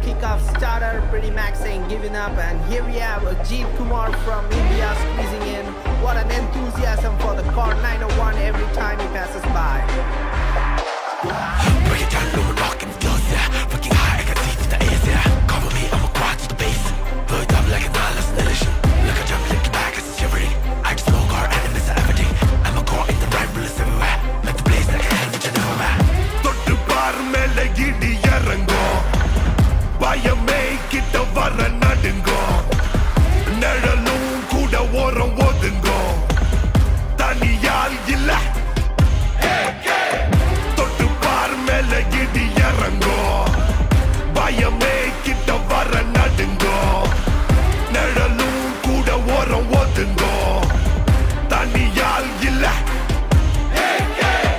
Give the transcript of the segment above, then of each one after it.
kickoff starter, Pretty Max saying giving up, and here we have Ajit Kumar from India squeezing in. What an enthusiasm for the car 901 every time he passes by. Break it down, no one rockin' flows, yeah. Fucking high, I can see to the air, yeah. Cover me, I'm a quad to the base. Blow it up like a hallucination. Look at jump, lick back as it's shivering. I just smoke our enemies are everything. I'm a core in the right bullets everywhere. Meant to blaze like a hell, which I never met. தொட்டு பார் மேல இடி இறங்கும் பயமே கிட்ட வர நடுங்கும் நிழலும் கூட ஓரம் ஒதுங்கும் தனியால் இல்ல தொட்டு பார் மேல இடி இறங்கும் பயமே கிட்ட வர நடுங்கும் நிழலும் கூட ஓரம் ஒதுங்கும் தனியால் இல்ல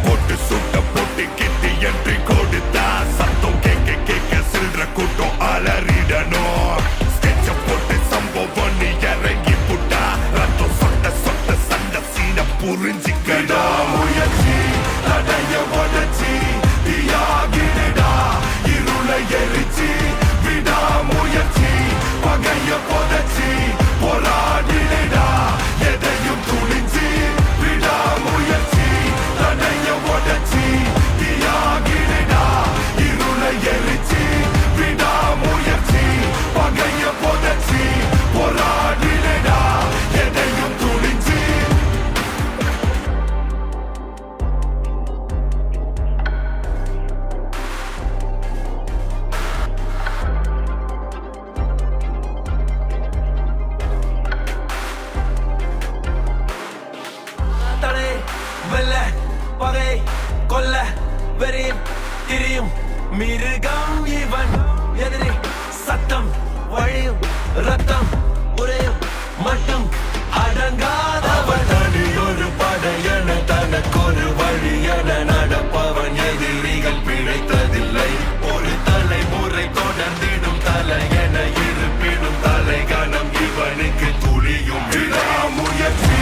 போட்டு சுட்ட போட்டு கிட்டி என்று கொடுத்தா சத்தம் கேட்க கேட்க சில்ற கூட்டம் அலறிடணும் ஸ்கெட்ச போட்டு சம்பவம் நீ இறங்கி புட்டா ரத்தம் சொட்ட சொட்ட சண்ட சீன புரிஞ்சிக்கணும் முயற்சி தடைய உடச்சி தீயாகிடா இருளை எரிச்சி விடா முயற்சி பகைய புதைச்சி போராடிடா எதையும் துணிஞ்சி விடா முயற்சி தடைய உடச்சி தீயாகிடா இருளை எரிச்சி விடா முயற்சி பகைய புதைச்சி போராடிடா எதையும் துணிஞ்சி தடை வெல்ல பகை கொல்ல வெறியும் திரியும் மிருகம் இவன் எதிரி சத்தம் வழியும் ரத்தம் உரையும் மட்டும் அடங்காதவன் தனியொரு படையென தனக்கொரு வழியென நடப்பவன் எதிரிகள் பிழைத்ததில்லை ஒரு தலைமுறை தொடர்ந்திடும் தலையென இருப்பினும் தலைகணம் இவனுக்கு துளியும் முயற்சி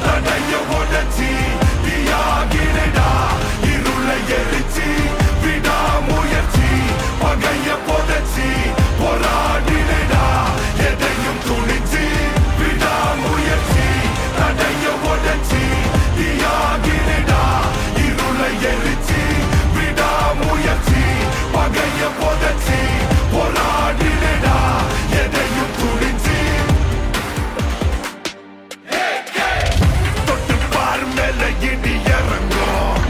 தடைய உடச்சி தீயாகிடா இருளை எரிச்சி விடா முயற்சி பகைய புதைச்சி போராடிடா எதையும் துணிச்சி விடா முயற்சி தடைய உடச்சி தீயாகிடா இருளை எரிச்சி விடா முயற்சி பகைய புதைச்சி போராடிடா எதையும் துணிச்சி தொட்டு பார் மேல இடி இறங்கும்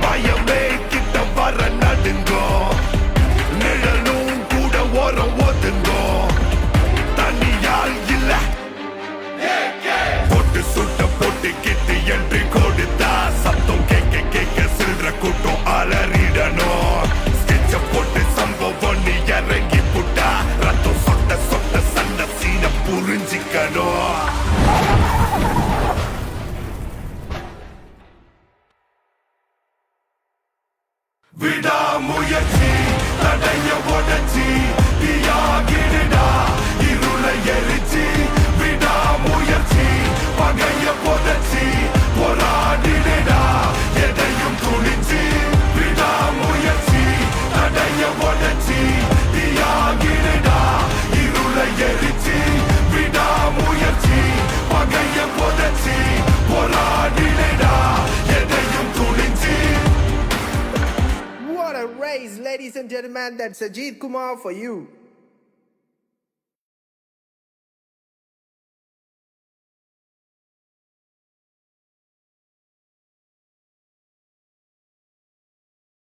பயமே கிட்ட வர நடுங்கும் நிழலும் கூட ஓரம் ஒதுங்கும் தனியால் இல்ல போட்டு சுட்ட போட்டு கிட்டு என்று கொடுத்தா சத்தம் கேட்க கேட்க சில்ற கூட்டம் அலறிடணும் ஸ்கெட்ச போட்டு சம்பவம் நீ இறங்கி புட்டா ரத்தம் சொட்ட சொட்ட சண்ட சீன புரிஞ்சிக்கணும் விடா முயற்சி தடைய உடச்சி தீயாகிடா இருளை எரிச்சி விடா முயற்சி பகைய புதைச்சி போராடிடா எதையும் துணிச்சி விடா முயற்சி தடைய உடச்சி தீயாகிடா இருளை எரிச்சி விடா முயற்சி பகைய புதைச்சி போராடிடா எதையும் துணிச்சி. What a race, ladies and gentlemen, that's Ajit Kumar for you.